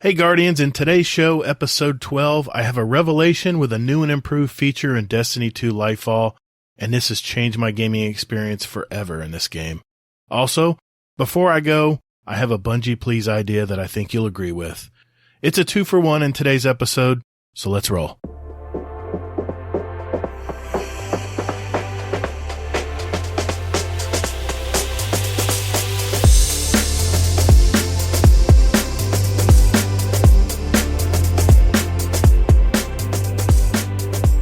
Hey Guardians, in today's show, episode 12, I have a revelation with a new and improved feature in Destiny 2 Lightfall, and this has changed my gaming experience forever in this game. Also, before I go, I have a Bungie Please idea that I think you'll agree with. It's a 2-for-1 in today's episode, so let's roll.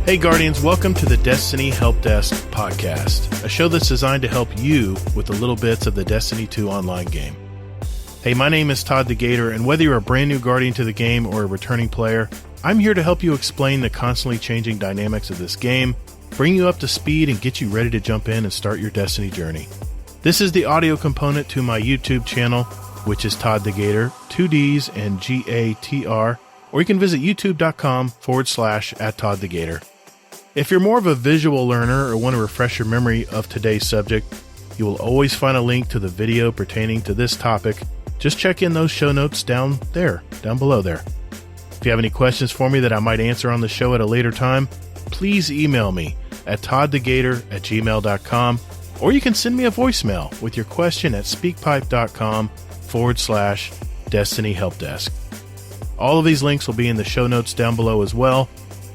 Hey Guardians, welcome to the Destiny Help Desk podcast, a show that's designed to help you with the little bits of the Destiny 2 online game. Hey, my name is Todd the Gator, and whether you're a brand new Guardian to the game or a returning player, I'm here to help you explain the constantly changing dynamics of this game, bring you up to speed, and get you ready to jump in and start your Destiny journey. This is the audio component to my YouTube channel, which is Todd the Gator, 2 Ds and G-A-T-R, or you can visit youtube.com/@ToddTheGator. If you're more of a visual learner or want to refresh your memory of today's subject, you will always find a link to the video pertaining to this topic. Just check in those show notes down below there. If you have any questions for me that I might answer on the show at a later time, please email me at toddthegator@gmail.com, or you can send me a voicemail with your question at speakpipe.com/Destiny Help Desk. All of these links will be in the show notes down below as well.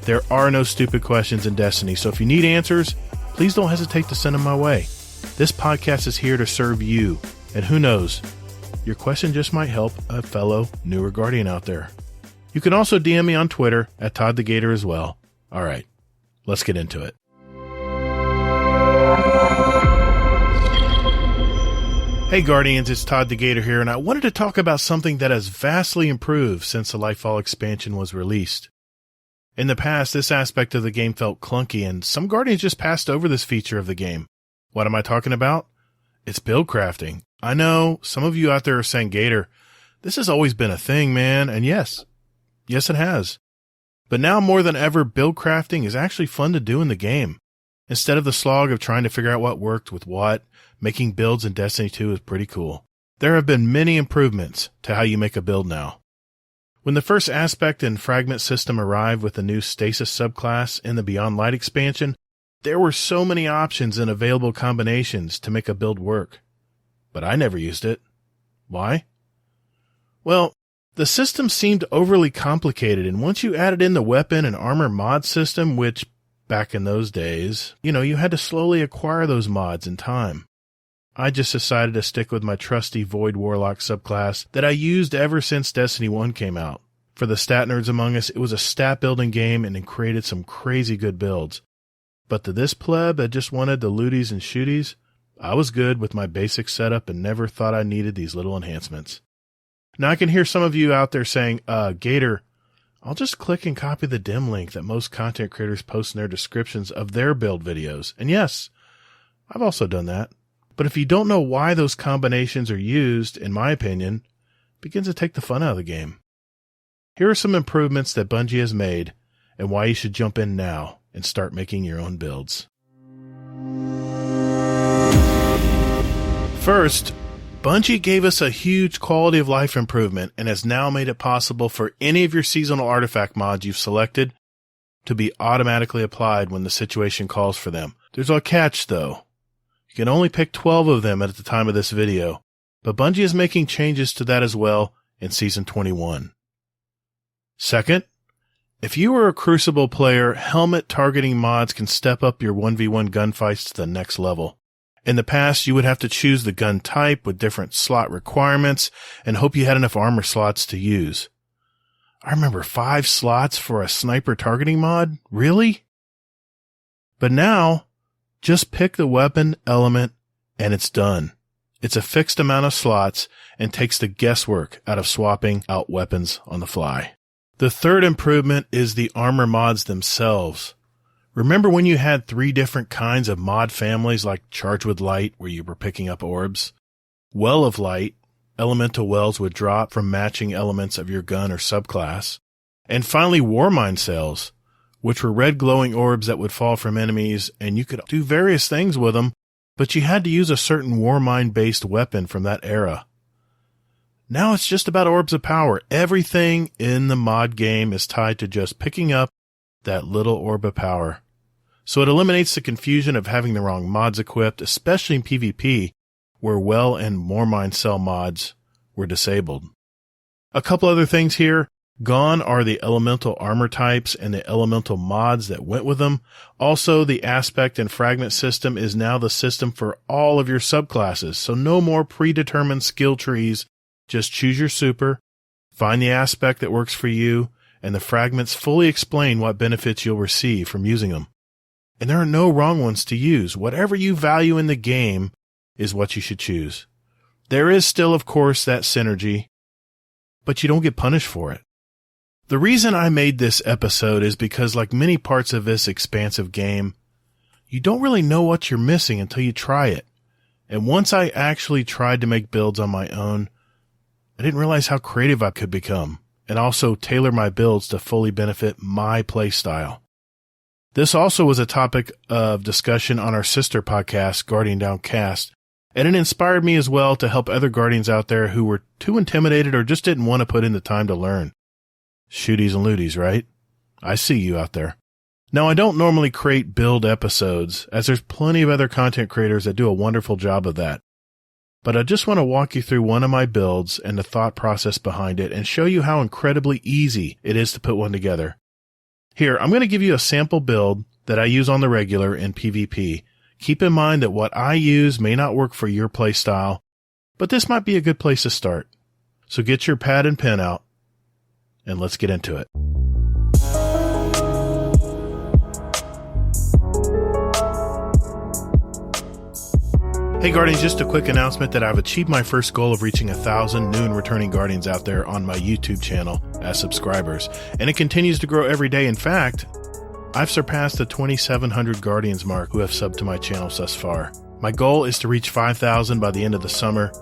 There are no stupid questions in Destiny, so if you need answers, please don't hesitate to send them my way. This podcast is here to serve you, and who knows, your question just might help a fellow newer Guardian out there. You can also DM me on Twitter at Todd the Gator as well. All right, let's get into it. Hey Guardians, it's Todd the Gator here, and I wanted to talk about something that has vastly improved since the Lightfall expansion was released. In the past, this aspect of the game felt clunky, and some Guardians just passed over this feature of the game. What am I talking about? It's build crafting. I know, some of you out there are saying, Gator, this has always been a thing, man, and yes it has. But now more than ever, build crafting is actually fun to do in the game. Instead of the slog of trying to figure out what worked with what, making builds in Destiny 2 is pretty cool. There have been many improvements to how you make a build now. When the first aspect and fragment system arrived with the new stasis subclass in the Beyond Light expansion, there were so many options and available combinations to make a build work. But I never used it. Why? Well, the system seemed overly complicated, and once you added in the weapon and armor mod system, which back in those days, you had to slowly acquire those mods in time. I just decided to stick with my trusty Void Warlock subclass that I used ever since Destiny 1 came out. For the stat nerds among us, it was a stat building game and it created some crazy good builds. But to this pleb that just wanted the looties and shooties, I was good with my basic setup and never thought I needed these little enhancements. Now I can hear some of you out there saying, Gator, I'll just click and copy the dim link that most content creators post in their descriptions of their build videos. And yes, I've also done that. But if you don't know why those combinations are used, in my opinion, it begins to take the fun out of the game. Here are some improvements that Bungie has made and why you should jump in now and start making your own builds. First, Bungie gave us a huge quality of life improvement and has now made it possible for any of your seasonal artifact mods you've selected to be automatically applied when the situation calls for them. There's a catch though. You can only pick 12 of them at the time of this video, but Bungie is making changes to that as well in Season 21. Second, if you are a Crucible player, helmet targeting mods can step up your 1v1 gunfights to the next level. In the past, you would have to choose the gun type with different slot requirements and hope you had enough armor slots to use. I remember 5 slots for a sniper targeting mod? Really? But now, just pick the weapon element and it's done. It's a fixed amount of slots and takes the guesswork out of swapping out weapons on the fly. The third improvement is the armor mods themselves. Remember when you had 3 different kinds of mod families like Charge with Light, where you were picking up orbs, Well of Light, elemental wells would drop from matching elements of your gun or subclass, and finally Warmind cells, which were red glowing orbs that would fall from enemies, and you could do various things with them, but you had to use a certain Warmind based weapon from that era. Now it's just about orbs of power. Everything in the mod game is tied to just picking up that little orb of power. So it eliminates the confusion of having the wrong mods equipped, especially in PvP, where well and more mind cell mods were disabled. A couple other things here. Gone are the elemental armor types and the elemental mods that went with them. Also, the aspect and fragment system is now the system for all of your subclasses, so no more predetermined skill trees. Just choose your super, find the aspect that works for you, and the fragments fully explain what benefits you'll receive from using them. And there are no wrong ones to use. Whatever you value in the game is what you should choose. There is still, of course, that synergy, but you don't get punished for it. The reason I made this episode is because, like many parts of this expansive game, you don't really know what you're missing until you try it. And once I actually tried to make builds on my own, I didn't realize how creative I could become, and also tailor my builds to fully benefit my playstyle. This also was a topic of discussion on our sister podcast, Guardian Downcast, and it inspired me as well to help other Guardians out there who were too intimidated or just didn't want to put in the time to learn. Shooties and looties, right? I see you out there. Now, I don't normally create build episodes, as there's plenty of other content creators that do a wonderful job of that. But I just want to walk you through one of my builds and the thought process behind it and show you how incredibly easy it is to put one together. Here, I'm going to give you a sample build that I use on the regular in PvP. Keep in mind that what I use may not work for your playstyle, but this might be a good place to start. So get your pad and pen out, and let's get into it. Hey Guardians, just a quick announcement that I've achieved my first goal of reaching 1,000 new and returning Guardians out there on my YouTube channel as subscribers, and it continues to grow every day. In fact, I've surpassed the 2,700 Guardians mark who have subbed to my channel thus far. My goal is to reach 5,000 by the end of the summer,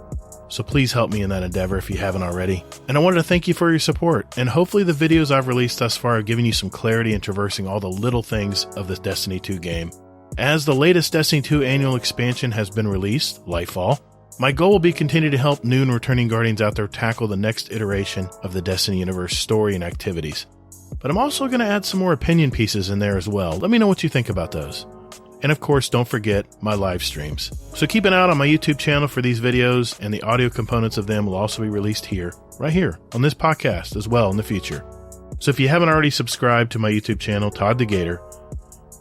so please help me in that endeavor if you haven't already. And I wanted to thank you for your support, and hopefully the videos I've released thus far have given you some clarity in traversing all the little things of this Destiny 2 game. As the latest Destiny 2 annual expansion has been released, Lightfall, my goal will be to continue to help new and returning Guardians out there tackle the next iteration of the Destiny universe story and activities. But I'm also going to add some more opinion pieces in there as well. Let me know what you think about those. And of course, don't forget my live streams. So keep an eye out on my YouTube channel for these videos, and the audio components of them will also be released here, right here, on this podcast as well in the future. So if you haven't already subscribed to my YouTube channel, Todd the Gator,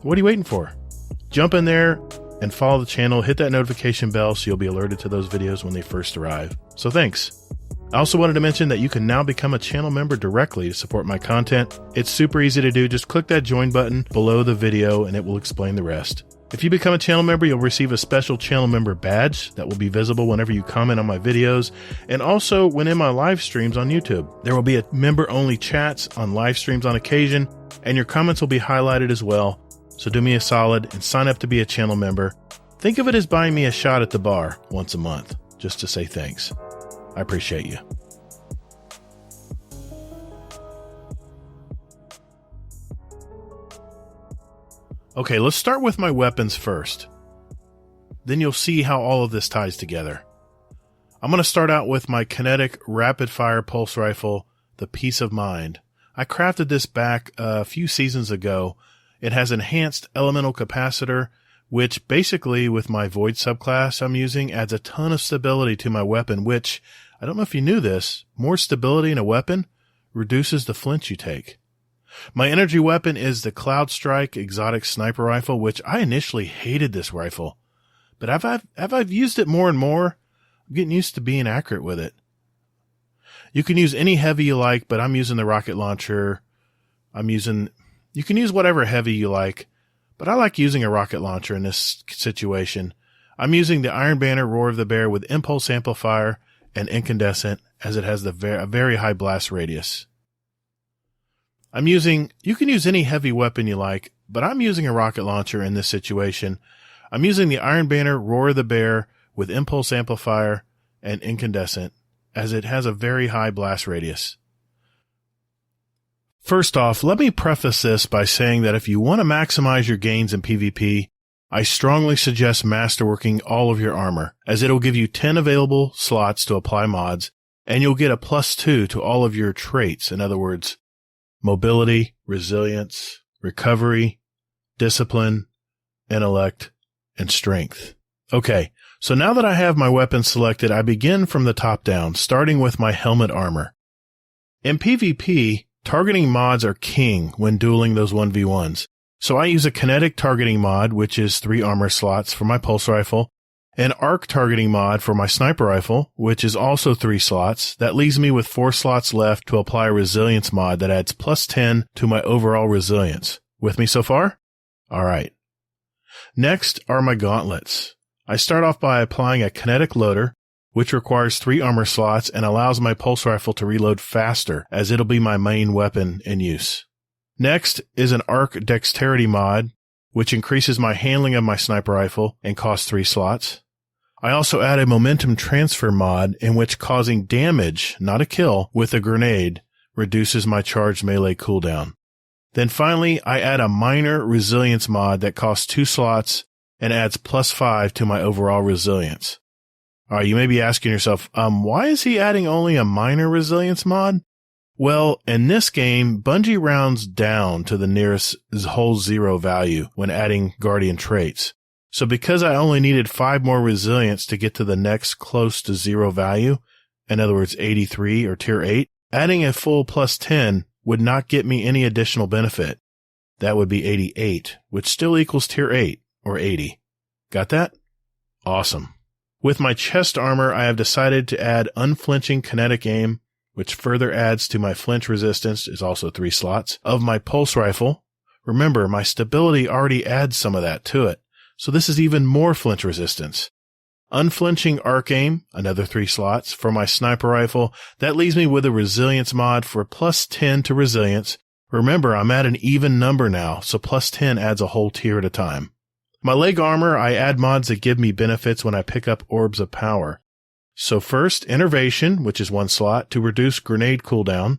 what are you waiting for? Jump in there and follow the channel, hit that notification bell so you'll be alerted to those videos when they first arrive. So thanks. I also wanted to mention that you can now become a channel member directly to support my content. It's super easy to do. Just click that join button below the video and it will explain the rest. If you become a channel member, you'll receive a special channel member badge that will be visible whenever you comment on my videos, and also when in my live streams on YouTube. There will be a member-only chats on live streams on occasion, and your comments will be highlighted as well. So do me a solid and sign up to be a channel member. Think of it as buying me a shot at the bar once a month, just to say thanks. I appreciate you. Okay, let's start with my weapons first. Then you'll see how all of this ties together. I'm going to start out with my kinetic rapid-fire pulse rifle, the Peace of Mind. I crafted this back a few seasons ago. It has enhanced elemental capacitor, which basically with my Void subclass I'm using adds a ton of stability to my weapon, which, I don't know if you knew this, more stability in a weapon reduces the flinch you take. My energy weapon is the Cloud Strike exotic sniper rifle, which I initially hated this rifle, but I've used it more and more, I'm getting used to being accurate with it. You can use any heavy you like, but I'm using the rocket launcher. You can use whatever heavy you like, but I like using a rocket launcher in this situation. I'm using the Iron Banner Roar of the Bear with Impulse Amplifier and Incandescent, as it has a very high blast radius. You can use any heavy weapon you like, but I'm using a rocket launcher in this situation. I'm using the Iron Banner Roar of the Bear with Impulse Amplifier and Incandescent, as it has a very high blast radius. First off, let me preface this by saying that if you want to maximize your gains in PvP, I strongly suggest masterworking all of your armor, as it'll give you 10 available slots to apply mods, and you'll get a +2 to all of your traits. In other words, mobility, resilience, recovery, discipline, intellect, and strength. Okay, so now that I have my weapon selected, I begin from the top down, starting with my helmet armor. In PvP, targeting mods are king when dueling those 1v1s. So I use a kinetic targeting mod, which is 3 armor slots for my pulse rifle, an arc targeting mod for my sniper rifle, which is also 3 slots. That leaves me with 4 slots left to apply a resilience mod that adds +10 to my overall resilience. With me so far? Alright. Next are my gauntlets. I start off by applying a kinetic loader, which requires 3 armor slots and allows my pulse rifle to reload faster, as it'll be my main weapon in use. Next is an arc dexterity mod, which increases my handling of my sniper rifle and costs 3 slots. I also add a momentum transfer mod in which causing damage, not a kill, with a grenade reduces my charged melee cooldown. Then finally, I add a minor resilience mod that costs 2 slots and adds +5 to my overall resilience. Alright, you may be asking yourself, why is he adding only a minor resilience mod? Well, in this game, Bungie rounds down to the nearest whole 0 value when adding Guardian traits. So because I only needed 5 more resilience to get to the next close to 0 value, in other words 83 or tier 8, adding a full +10 would not get me any additional benefit. That would be 88, which still equals tier 8 or 80. Got that? Awesome. With my chest armor, I have decided to add unflinching kinetic aim, which further adds to my flinch resistance, is also 3 slots, of my pulse rifle. Remember, my stability already adds some of that to it, so this is even more flinch resistance. Unflinching arc aim, another 3 slots, for my sniper rifle. That leaves me with a resilience mod for +10 to resilience. Remember, I'm at an even number now, so +10 adds a whole tier at a time. My leg armor, I add mods that give me benefits when I pick up orbs of power. So first, Innervation, which is 1 slot, to reduce grenade cooldown.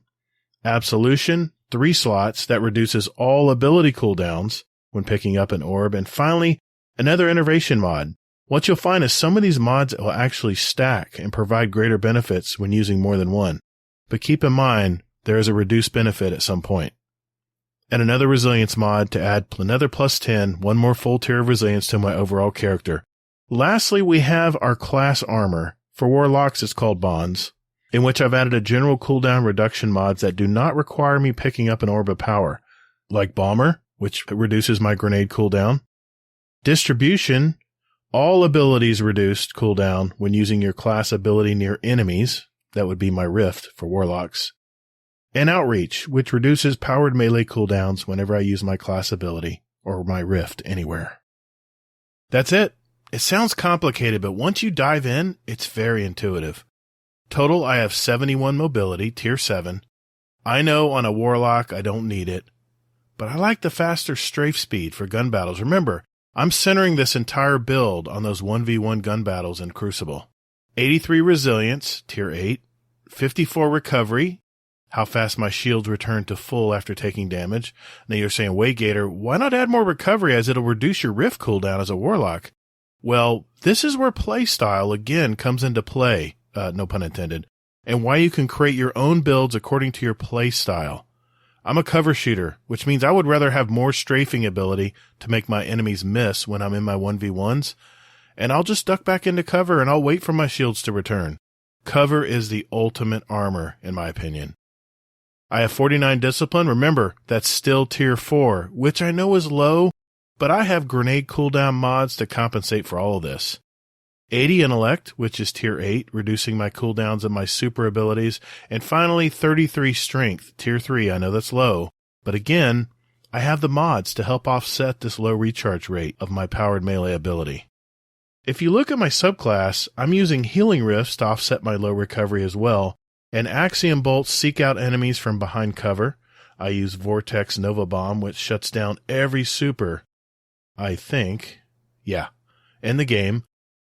Absolution, 3 slots, that reduces all ability cooldowns when picking up an orb. And finally, another Innervation mod. What you'll find is some of these mods will actually stack and provide greater benefits when using more than one. But keep in mind, there is a reduced benefit at some point. And another resilience mod to add another +10, 1 more full tier of resilience to my overall character. Lastly, we have our class armor. For Warlocks, it's called Bonds, in which I've added a general cooldown reduction mods that do not require me picking up an orb of power, like Bomber, which reduces my grenade cooldown. Distribution, all abilities reduced cooldown when using your class ability near enemies. That would be my Rift for Warlocks. And Outreach, which reduces powered melee cooldowns whenever I use my class ability, or my Rift anywhere. That's it. It sounds complicated, but once you dive in, it's very intuitive. Total, I have 71 mobility, tier 7. I know on a Warlock I don't need it, but I like the faster strafe speed for gun battles. Remember, I'm centering this entire build on those 1v1 gun battles in Crucible. 83 resilience, tier 8. 54 recovery, how fast my shields return to full after taking damage. Now you're saying, wait, Gator, why not add more recovery as it'll reduce your Rift cooldown as a Warlock? Well, this is where playstyle again comes into play, no pun intended, and why you can create your own builds according to your playstyle. I'm a cover shooter, which means I would rather have more strafing ability to make my enemies miss when I'm in my 1v1s, and I'll just duck back into cover and I'll wait for my shields to return. Cover is the ultimate armor, in my opinion. I have 49 discipline. Remember, that's still tier 4, which I know is low, but I have grenade cooldown mods to compensate for all of this. 80 intellect, which is tier 8, reducing my cooldowns of my super abilities. And finally, 33 strength, tier 3. I know that's low, but again, I have the mods to help offset this low recharge rate of my powered melee ability. If you look at my subclass, I'm using healing rifts to offset my low recovery as well, and Axiom bolts seek out enemies from behind cover. I use Vortex Nova Bomb, which shuts down every super, I think, in the game,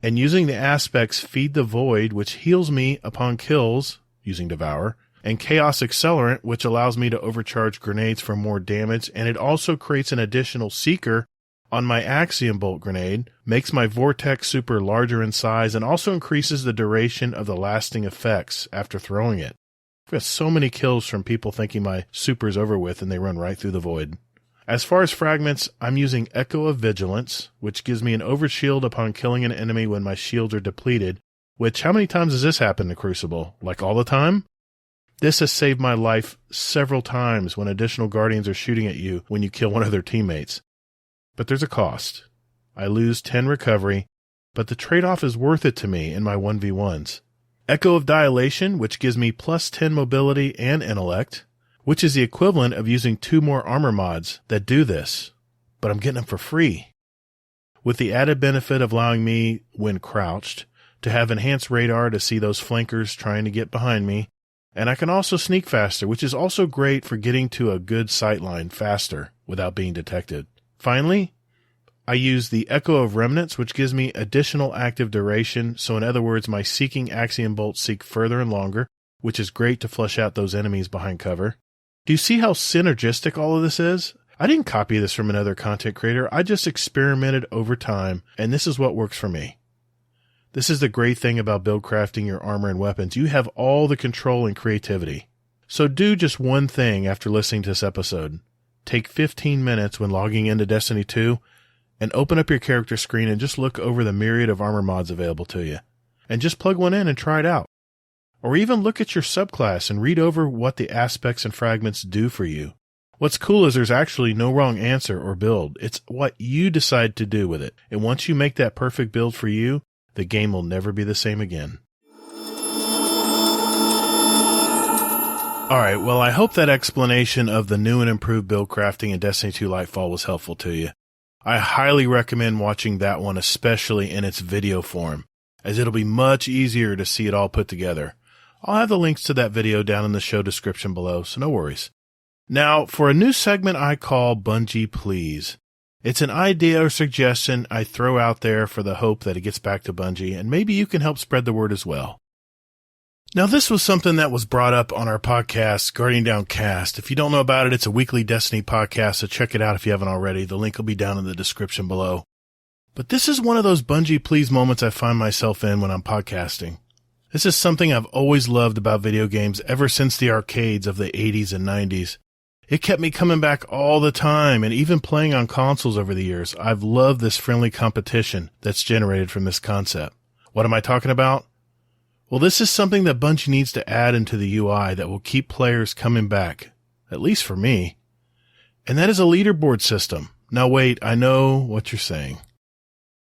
and using the aspects Feed the Void, which heals me upon kills, using Devour, and Chaos Accelerant, which allows me to overcharge grenades for more damage, and it also creates an additional Seeker on my Axiom Bolt grenade, makes my Vortex super larger in size, and also increases the duration of the lasting effects after throwing it. I've got so many kills from people thinking my super's over with and they run right through the void. As far as fragments, I'm using Echo of Vigilance, which gives me an overshield upon killing an enemy when my shields are depleted, which, how many times has this happened in Crucible? Like all the time? This has saved my life several times when additional Guardians are shooting at you when you kill one of their teammates. But there's a cost. I lose 10 recovery, but the trade-off is worth it to me in my 1v1s. Echo of Dilation, which gives me plus 10 mobility and intellect, which is the equivalent of using 2 more armor mods that do this, but I'm getting them for free. With the added benefit of allowing me, when crouched, to have enhanced radar to see those flankers trying to get behind me, and I can also sneak faster, which is also great for getting to a good sightline faster without being detected. Finally, I use the Echo of Remnants, which gives me additional active duration, so in other words, my seeking Axiom bolts seek further and longer, which is great to flush out those enemies behind cover. Do you see how synergistic all of this is? I didn't copy this from another content creator, I just experimented over time, and this is what works for me. This is the great thing about build crafting your armor and weapons. You have all the control and creativity. So do just one thing after listening to this episode. Take 15 minutes when logging into Destiny 2 and open up your character screen and just look over the myriad of armor mods available to you. And just plug one in and try it out. Or even look at your subclass and read over what the aspects and fragments do for you. What's cool is there's actually no wrong answer or build. It's what you decide to do with it. And once you make that perfect build for you, the game will never be the same again. Alright, well I hope that explanation of the new and improved build crafting in Destiny 2 Lightfall was helpful to you. I highly recommend watching that one, especially in its video form, as it'll be much easier to see it all put together. I'll have the links to that video down in the show description below, so no worries. Now, for a new segment I call Bungie Please. It's an idea or suggestion I throw out there for the hope that it gets back to Bungie, and maybe you can help spread the word as well. Now, this was something that was brought up on our podcast, Guardian Downcast. If you don't know about it, it's a weekly Destiny podcast, so check it out if you haven't already. The link will be down in the description below. But this is one of those Bungie Please moments I find myself in when I'm podcasting. This is something I've always loved about video games ever since the arcades of the 80s and 90s. It kept me coming back all the time, and even playing on consoles over the years. I've loved this friendly competition that's generated from this concept. What am I talking about? Well, this is something that Bungie needs to add into the UI that will keep players coming back, at least for me. And that is a leaderboard system. Now wait, I know what you're saying.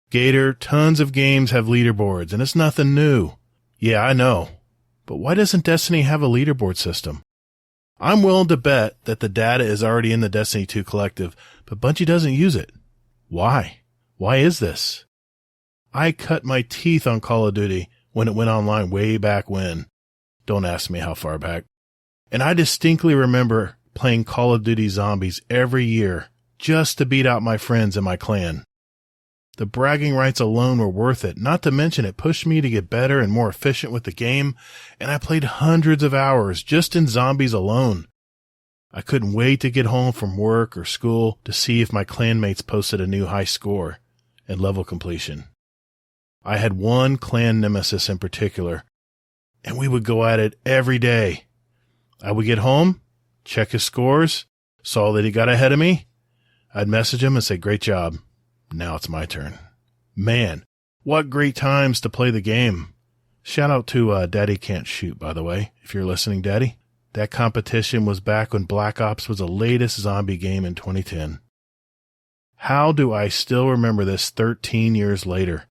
Gator, tons of games have leaderboards, and it's nothing new. Yeah, I know. But why doesn't Destiny have a leaderboard system? I'm willing to bet that the data is already in the Destiny 2 collective, but Bungie doesn't use it. Why? Why is this? I cut my teeth on Call of Duty when it went online way back when. Don't ask me how far back. And I distinctly remember playing Call of Duty Zombies every year just to beat out my friends in my clan. The bragging rights alone were worth it, not to mention it pushed me to get better and more efficient with the game, and I played hundreds of hours just in Zombies alone. I couldn't wait to get home from work or school to see if my clanmates posted a new high score and level completion. I had one clan nemesis in particular, and we would go at it every day. I would get home, check his scores, saw that he got ahead of me. I'd message him and say, "Great job. Now it's my turn." Man, what great times to play the game. Shout out to Daddy Can't Shoot, by the way, if you're listening, Daddy. That competition was back when Black Ops was the latest zombie game in 2010. How do I still remember this 13 years later?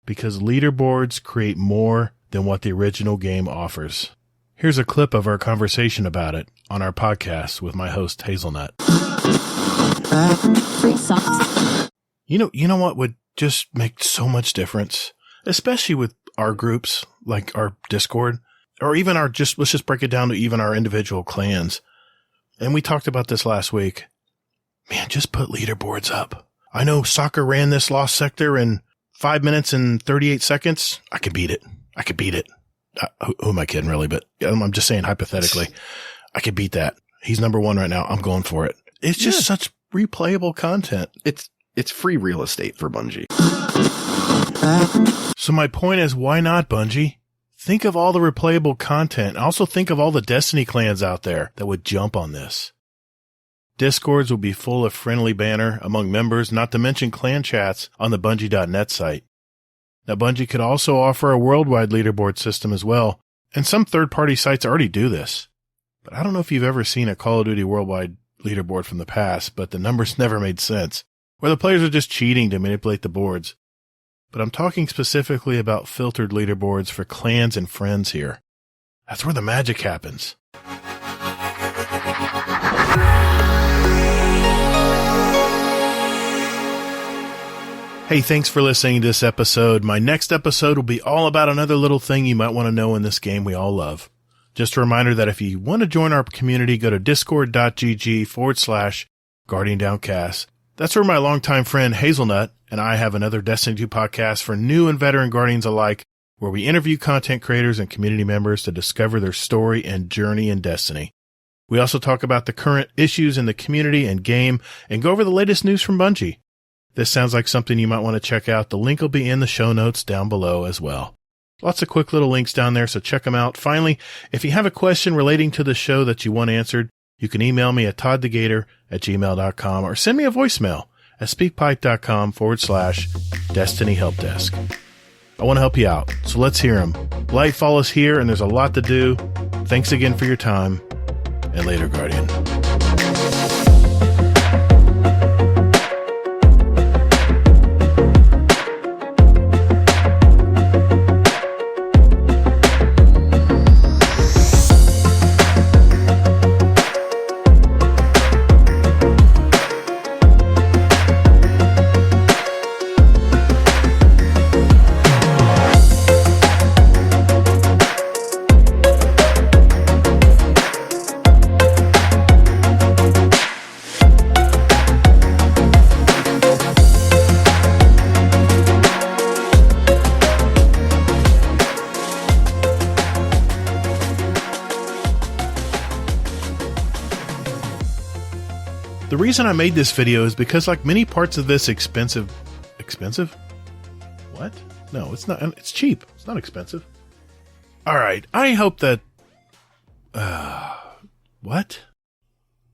Because leaderboards create more than what the original game offers. Here's a clip of our conversation about it on our podcast with my host, Hazelnut. You know what would just make so much difference, especially with our groups, like our Discord, or even let's just break it down to even our individual clans. And we talked about this last week. Man, just put leaderboards up. I know soccer ran this lost sector in 5 minutes and 38 seconds. I could beat it. Who am I kidding, really? But I'm just saying hypothetically, I could beat that. He's number one right now. I'm going for it. It's just such replayable content. It's It's free real estate for Bungie. So my point is, why not, Bungie? Think of all the replayable content. Also think of all the Destiny clans out there that would jump on this. Discords will be full of friendly banter among members, not to mention clan chats on the Bungie.net site. Now, Bungie could also offer a worldwide leaderboard system as well, and some third-party sites already do this. But I don't know if you've ever seen a Call of Duty worldwide leaderboard from the past, but the numbers never made sense, where the players are just cheating to manipulate the boards. But I'm talking specifically about filtered leaderboards for clans and friends here. That's where the magic happens. Hey, thanks for listening to this episode. My next episode will be all about another little thing you might want to know in this game we all love. Just a reminder that if you want to join our community, go to discord.gg/GuardianDowncast. That's where my longtime friend Hazelnut and I have another Destiny 2 podcast for new and veteran Guardians alike, where we interview content creators and community members to discover their story and journey in Destiny. We also talk about the current issues in the community and game and go over the latest news from Bungie. This sounds like something you might want to check out. The link will be in the show notes down below as well. Lots of quick little links down there, so check them out. Finally, if you have a question relating to the show that you want answered, you can email me at toddthegator@gmail.com or send me a voicemail at speakpipe.com/DestinyHelpDesk. I want to help you out, so let's hear them. Lightfall is here, and there's a lot to do. Thanks again for your time, and later, Guardian. The reason I made this video is because, like many parts of this expensive? What? No, it's not. It's cheap. It's not expensive. Alright, I hope that... what?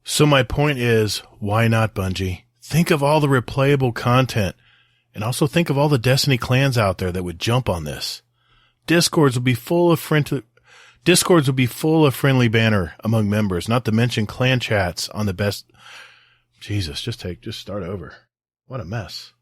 So my point is, why not, Bungie? Think of all the replayable content, and also think of all the Destiny clans out there that would jump on this. Discords will be full of friendly banter among members, not to mention clan chats on the best... Jesus, just start over. What a mess.